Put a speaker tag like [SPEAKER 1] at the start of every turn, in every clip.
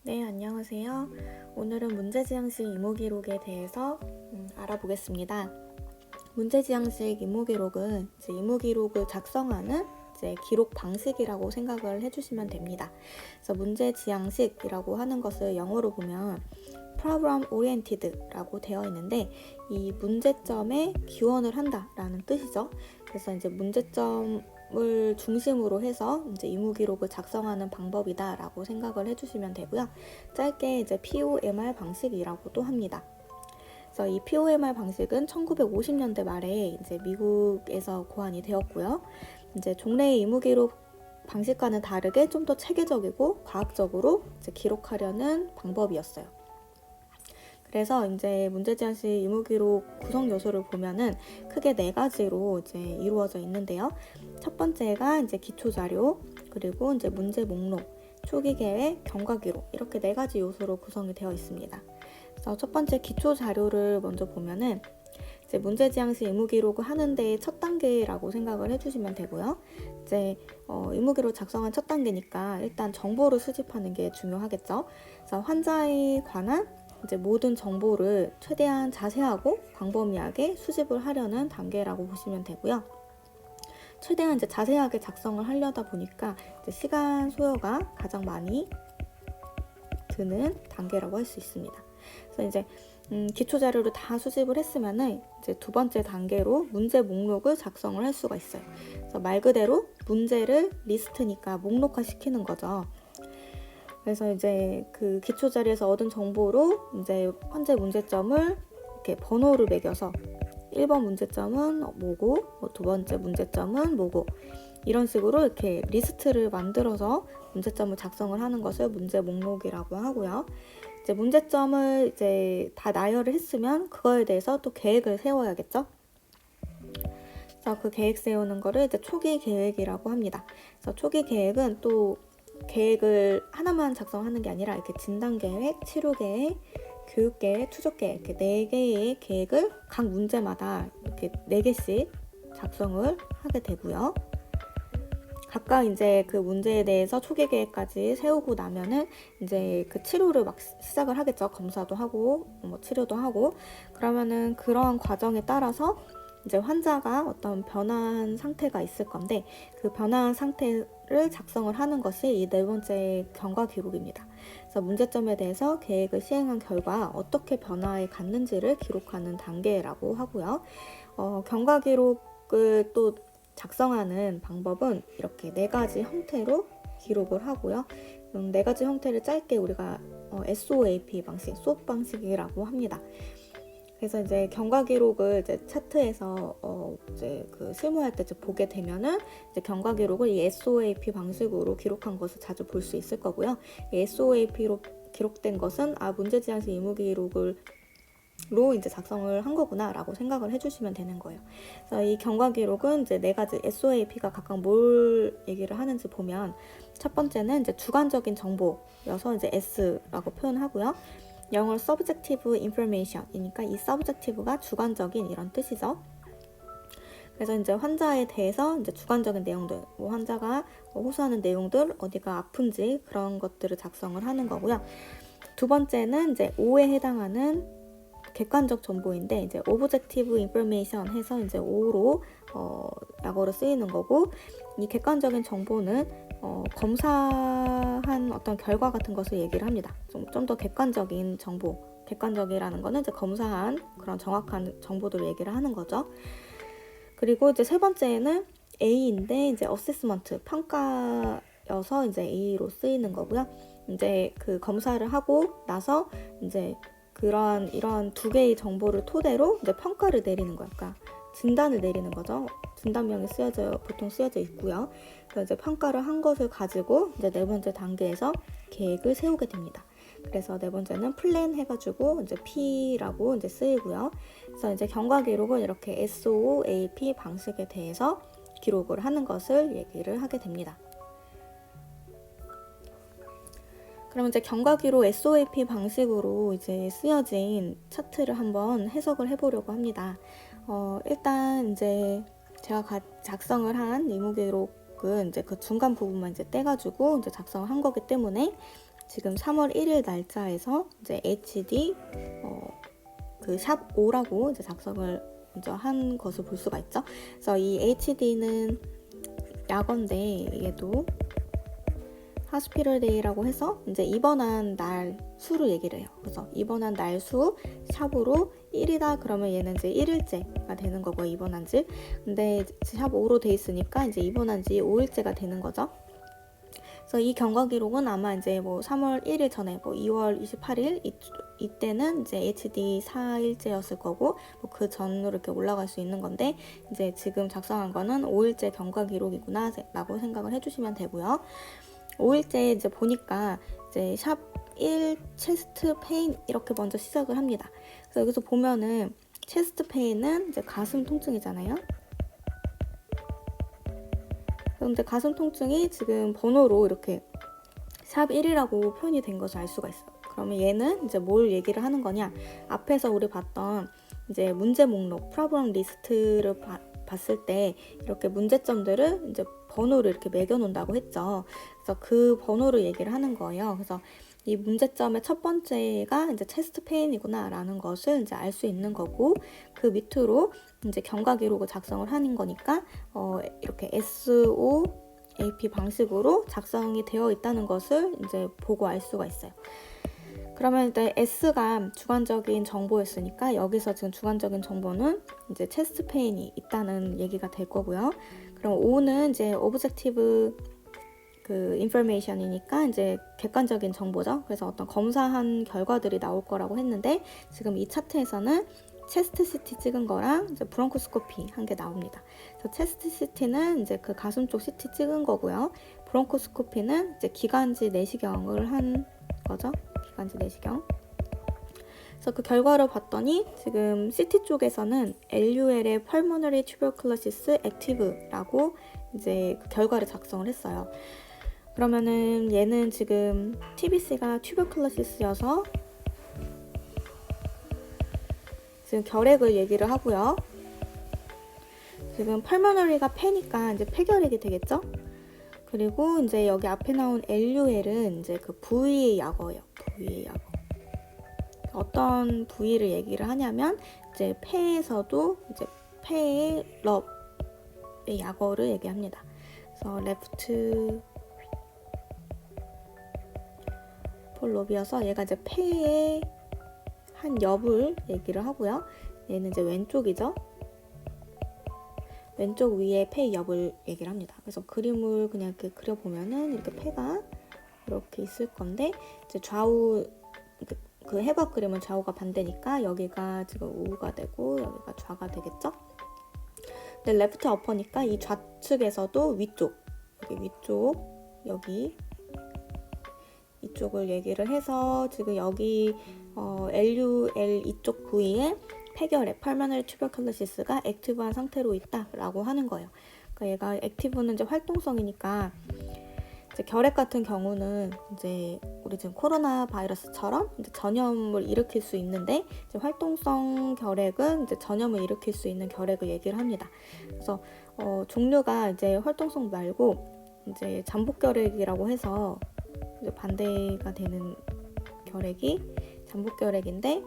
[SPEAKER 1] 네, 안녕하세요. 오늘은 문제지향식 이모기록에 대해서 알아보겠습니다. 문제지향식 이모기록은 이모기록을 작성하는 기록 방식이라고 생각을 해주시면 됩니다. 그래서 문제지향식이라고 하는 것을 영어로 보면 Problem Oriented라고 되어 있는데 이 문제점에 기원을 한다라는 뜻이죠. 그래서 문제점을 중심으로 해서 이모기록을 작성하는 방법이다라고 생각을 해주시면 되고요. 짧게 POMR 방식이라고도 합니다. 그래서 이 POMR 방식은 1950년대 말에 미국에서 고안이 되었고요. 종래의 이모기록 방식과는 다르게 좀 더 체계적이고 과학적으로 기록하려는 방법이었어요. 그래서 문제지향식 이모기록 구성 요소를 보면은 크게 4가지로 이루어져 있는데요. 첫 번째가 기초 자료, 그리고 문제 목록, 초기 계획, 경과 기록 이렇게 4가지 요소로 구성이 되어 있습니다. 그래서 첫 번째 기초 자료를 먼저 보면은 문제지향식 이모기록을 하는 데의 첫 단계라고 생각을 해주시면 되고요. 이모기록 작성한 첫 단계니까 일단 정보를 수집하는 게 중요하겠죠. 그래서 환자에 관한 모든 정보를 최대한 자세하고 광범위하게 수집을 하려는 단계라고 보시면 되고요. 최대한 자세하게 작성을 하려다 보니까 시간 소요가 가장 많이 드는 단계라고 할 수 있습니다. 그래서 기초 자료를 다 수집을 했으면은 두 번째 단계로 문제 목록을 작성을 할 수가 있어요. 그래서 말 그대로 문제를 리스트니까 목록화 시키는 거죠. 그래서 그 기초 자료에서 얻은 정보로 현재 문제점을 이렇게 번호를 매겨서 1번 문제점은 뭐고, 두 번째 문제점은 뭐고, 이런 식으로 이렇게 리스트를 만들어서 문제점을 작성을 하는 것을 문제 목록이라고 하고요. 문제점을 다 나열을 했으면 그거에 대해서 또 계획을 세워야겠죠. 그래서 그 계획 세우는 거를 초기 계획이라고 합니다. 그래서 초기 계획은 또 계획을 하나만 작성하는 게 아니라 이렇게 진단 계획, 치료 계획, 교육 계획, 투족 계획 이렇게 4개의 계획을 각 문제마다 이렇게 4개씩 작성을 하게 되고요. 각각 그 문제에 대해서 초기 계획까지 세우고 나면은 그 치료를 막 시작을 하겠죠. 검사도 하고 치료도 하고. 그러면은 그러한 과정에 따라서 환자가 어떤 변화한 상태가 있을 건데 그 변화한 상태를 작성을 하는 것이 이 4번째 경과 기록입니다. 그래서 문제점에 대해서 계획을 시행한 결과 어떻게 변화해 갔는지를 기록하는 단계라고 하고요. 경과 기록을 또 작성하는 방법은 이렇게 4가지 형태로 기록을 하고요. 4가지 형태를 짧게 우리가 SOAP 방식, SOAP 방식이라고 합니다. 그래서 경과 기록을 차트에서 그 실무할 때 보게 되면은 경과 기록을 이 SOAP 방식으로 기록한 것을 자주 볼 수 있을 거고요. 이 SOAP로 기록된 것은 문제지향식 의무기록을 작성을 한 거구나라고 생각을 해주시면 되는 거예요. 그래서 이 경과 기록은 4가지 SOAP가 각각 뭘 얘기를 하는지 보면 첫 번째는 주관적인 정보여서 S라고 표현하고요. 영어로 subjective information이니까 이 subjective가 주관적인 이런 뜻이죠. 그래서 환자에 대해서 주관적인 내용들, 환자가 호소하는 내용들, 어디가 아픈지 그런 것들을 작성을 하는 거고요. 두 번째는 O에 해당하는 객관적 정보인데 objective information 해서 O로 약어로 쓰이는 거고, 이 객관적인 정보는 검사한 어떤 결과 같은 것을 얘기를 합니다. 좀 더 객관적인 정보, 객관적이라는 거는 검사한 그런 정확한 정보들을 얘기를 하는 거죠. 그리고 세 번째는 A인데 assessment, 평가여서 A로 쓰이는 거고요. 그 검사를 하고 나서 이런 2개의 정보를 토대로 평가를 내리는 거예요. 그러니까 진단을 내리는 거죠. 진단명이 보통 쓰여져 있고요. 그래서 평가를 한 것을 가지고 4번째 단계에서 계획을 세우게 됩니다. 그래서 4번째는 플랜 해가지고 P라고 쓰이고요. 그래서 경과 기록은 이렇게 SOAP 방식에 대해서 기록을 하는 것을 얘기를 하게 됩니다. 그럼 경과 기록 SOAP 방식으로 쓰여진 차트를 한번 해석을 해보려고 합니다. 일단 제가 작성을 한 임무 기록은 그 중간 부분만 떼가지고 작성을 한 거기 때문에 지금 3월 1일 날짜에서 이제 HD 그 샵 5라고 이제 작성을 먼저 한 것을 볼 수가 있죠. 그래서 이 HD는 약어인데 얘도 하스피럴 데이라고 해서 이제 입원한 날 수를 얘기를 해요. 그래서 입원한 날 수 샵으로 1이다 그러면 얘는 이제 1일째가 되는 거고 입원한 지. 근데 샵 5로 돼 있으니까 이제 입원한 지 5일째가 되는 거죠. 그래서 이 경과 기록은 아마 이제 뭐 3월 1일 전에 뭐 2월 28일 이때는 이제 HD 4일째였을 거고 뭐 그 전으로 이렇게 올라갈 수 있는 건데 이제 지금 작성한 거는 5일째 경과 기록이구나 라고 생각을 해주시면 되고요. 5일째 이제 보니까 이제 샵 1 체스트 페인 이렇게 먼저 시작을 합니다. 그래서 여기서 보면은 체스트 페인은 이제 가슴 통증이잖아요. 그런데 가슴 통증이 지금 번호로 이렇게 샵 1이라고 표현이 된 것을 알 수가 있어요. 그러면 얘는 이제 뭘 얘기를 하는 거냐? 앞에서 우리 봤던 이제 문제 목록, 프로블럼 리스트를 봤을 때 이렇게 문제점들을 이제 번호를 이렇게 매겨 놓는다고 했죠. 그래서 그 번호를 얘기를 하는 거예요. 그래서 이 문제점의 첫 번째가 이제 체스트 페인이구나 라는 것을 이제 알 수 있는 거고 그 밑으로 이제 경과 기록을 작성을 하는 거니까 이렇게 SOAP 방식으로 작성이 되어 있다는 것을 이제 보고 알 수가 있어요. 그러면 일단 S가 주관적인 정보였으니까 여기서 지금 주관적인 정보는 이제 체스트 페인이 있다는 얘기가 될 거고요. 그럼 O는 이제 오브젝티브 그 인포메이션이니까 이제 객관적인 정보죠. 그래서 어떤 검사한 결과들이 나올 거라고 했는데 지금 이 차트에서는 체스트 CT 찍은 거랑 이제 브론코스코피 한 게 나옵니다. 그래서 체스트 CT는 이제 그 가슴 쪽 CT 찍은 거고요. 브론코스코피는 이제 기관지 내시경을 한 거죠. 기관지 내시경. 그래서 그 결과를 봤더니 지금 CT 쪽에서는 LUL의 Pulmonary Tuberculosis Active라고 이제 그 결과를 작성을 했어요. 그러면은 얘는 지금 TBC가 튜버클로시스여서 지금 결핵을 얘기를 하고요. 지금 펄머너리가 폐니까 이제 폐결핵이 되겠죠? 그리고 이제 여기 앞에 나온 LUL은 이제 그 부위의 약어예요. 부위의 약어. 어떤 부위를 얘기를 하냐면 이제 폐에서도 이제 폐의 럽의 약어를 얘기합니다. 그래서 레프트 폴롭이어서 얘가 이제 폐의 한 옆을 얘기를 하고요. 얘는 이제 왼쪽이죠. 왼쪽 위에 폐 옆을 얘기를 합니다. 그래서 그림을 그냥 이렇게 그려보면은 이렇게 폐가 이렇게 있을 건데 이제 좌우 그 해박 그림은 좌우가 반대니까 여기가 지금 우가 되고 여기가 좌가 되겠죠. 근데 레프트 어퍼니까 이 좌측에서도 위쪽 여기 위쪽 여기 이쪽을 얘기를 해서 지금 여기 LUL 이쪽 부위에 폐결핵, Pulmonary Tuberculosis가 액티브한 상태로 있다라고 하는 거예요. 그러니까 얘가 액티브는 이제 활동성이니까 이제 결핵 같은 경우는 이제 우리 지금 코로나 바이러스처럼 이제 전염을 일으킬 수 있는데 이제 활동성 결핵은 이제 전염을 일으킬 수 있는 결핵을 얘기를 합니다. 그래서 종류가 이제 활동성 말고 이제 잠복 결핵이라고 해서 이제 반대가 되는 결핵이 잠복 결핵인데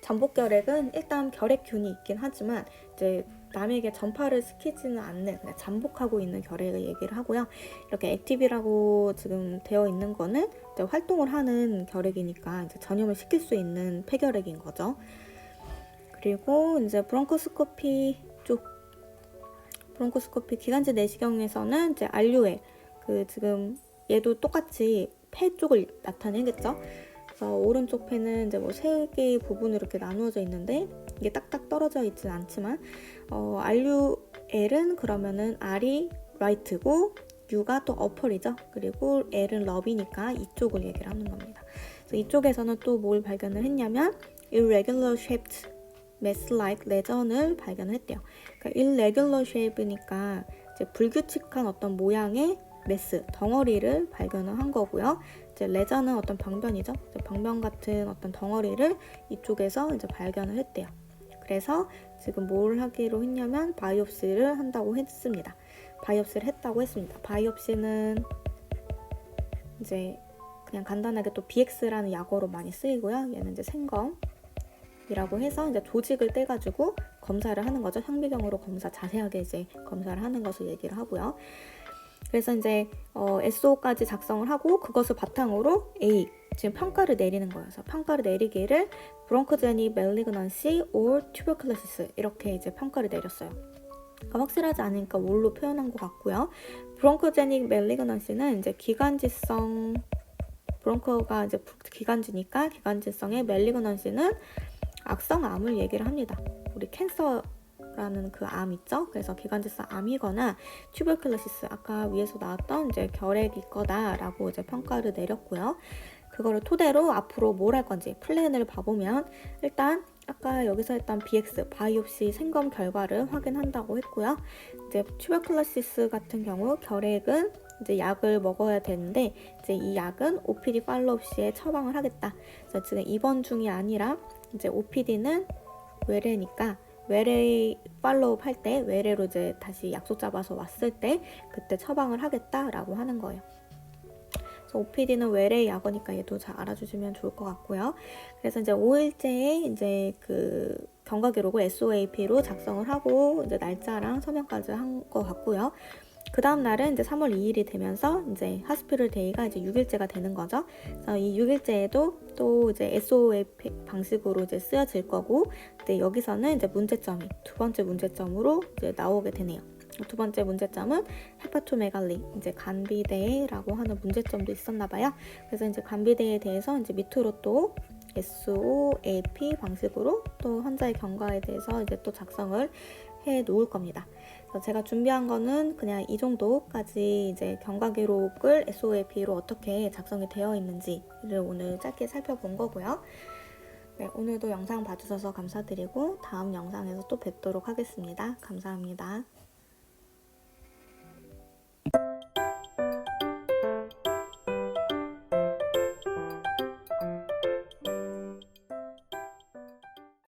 [SPEAKER 1] 잠복결핵은 일단 결핵균이 있긴 하지만 이제 남에게 전파를 시키지는 않는 그냥 잠복하고 있는 결핵을 얘기를 하고요. 이렇게 액티브라고 지금 되어 있는 거는 이제 활동을 하는 결핵이니까 이제 전염을 시킬 수 있는 폐결핵인 거죠. 그리고 이제 브론코스코피 쪽 브론코스코피 기관지 내시경에서는 이제 RUL 그 지금 얘도 똑같이 폐 쪽을 나타내겠죠. 그래서 오른쪽 폐는 이제 뭐 세 개의 부분으로 이렇게 나누어져 있는데 이게 딱딱 떨어져 있진 않지만 RUL은 그러면은 R이 right고 U가 또 upper이죠. 그리고 L은 럽이니까 이쪽을 얘기를 하는 겁니다. 그래서 이쪽에서는 또 뭘 발견을 했냐면 irregular shaped mass-like lesion을 발견을 했대요. 그러니까 irregular shape니까 이제 불규칙한 어떤 모양의 메스, 덩어리를 발견을 한 거고요. 이제 레전은 어떤 병변이죠. 이제 병변 같은 어떤 덩어리를 이쪽에서 이제 발견을 했대요. 그래서 지금 뭘 하기로 했냐면 바이옵시를 한다고 했습니다. 바이옵시를 했다고 했습니다. 바이옵시는 이제 그냥 간단하게 또 BX라는 약어로 많이 쓰이고요. 얘는 이제 생검이라고 해서 이제 조직을 떼가지고 검사를 하는 거죠. 현미경으로 자세하게 이제 검사를 하는 것을 얘기를 하고요. 그래서 이제 SO까지 작성을 하고 그것을 바탕으로 A 지금 평가를 내리는 거예요. 그래서 평가를 내리기를 bronchogenic malignancy or tuberculosis 이렇게 이제 평가를 내렸어요. 그러니까 확실하지 않으니까 뭘로 표현한 것 같고요. bronchogenic malignancy는 이제 기관지성 브론코가 이제 기관지니까 기관지성의 malignancy는 악성암을 얘기를 합니다. 우리 캔서라는 그 암 있죠? 그래서 기관지성 암이거나 튜버클로시스 아까 위에서 나왔던 이제 결핵이 거다라고 이제 평가를 내렸고요. 그거를 토대로 앞으로 뭘 할 건지 플랜을 봐보면 일단 아까 여기서 했던 BX 바이옵시 생검 결과를 확인한다고 했고요. 이제 튜버클로시스 같은 경우 결핵은 이제 약을 먹어야 되는데 이제 이 약은 OPD 팔로업 시에 처방을 하겠다. 그래서 지금 입원 중이 아니라 이제 OPD는 외래니까 외래 팔로업 할 때 외래로 이제 다시 약속 잡아서 왔을 때 그때 처방을 하겠다라고 하는 거예요. 그래서 OPD는 외래 약어니까 얘도 잘 알아주시면 좋을 것 같고요. 그래서 이제 5일째에 이제 그 경과 기록을 SOAP로 작성을 하고 이제 날짜랑 서명까지 한 것 같고요. 그 다음 날은 이제 3월 2일이 되면서 이제 하스피럴 데이가 이제 6일째가 되는 거죠. 그래서 이 6일째에도 또 이제 SOAP 방식으로 이제 쓰여질 거고, 근데 여기서는 이제 문제점이 두 번째 문제점으로 이제 나오게 되네요. 두 번째 문제점은 헤파토메갈리, 이제 간비대라고 하는 문제점도 있었나 봐요. 그래서 이제 간비대에 대해서 이제 밑으로 또 SOAP 방식으로 또 환자의 경과에 대해서 이제 또 작성을 해 놓을 겁니다. 그래서 제가 준비한 거는 그냥 이 정도까지 이제 경과 기록을 SOAP로 어떻게 작성이 되어 있는지를 오늘 짧게 살펴본 거고요. 네, 오늘도 영상 봐주셔서 감사드리고 다음 영상에서 또 뵙도록 하겠습니다. 감사합니다.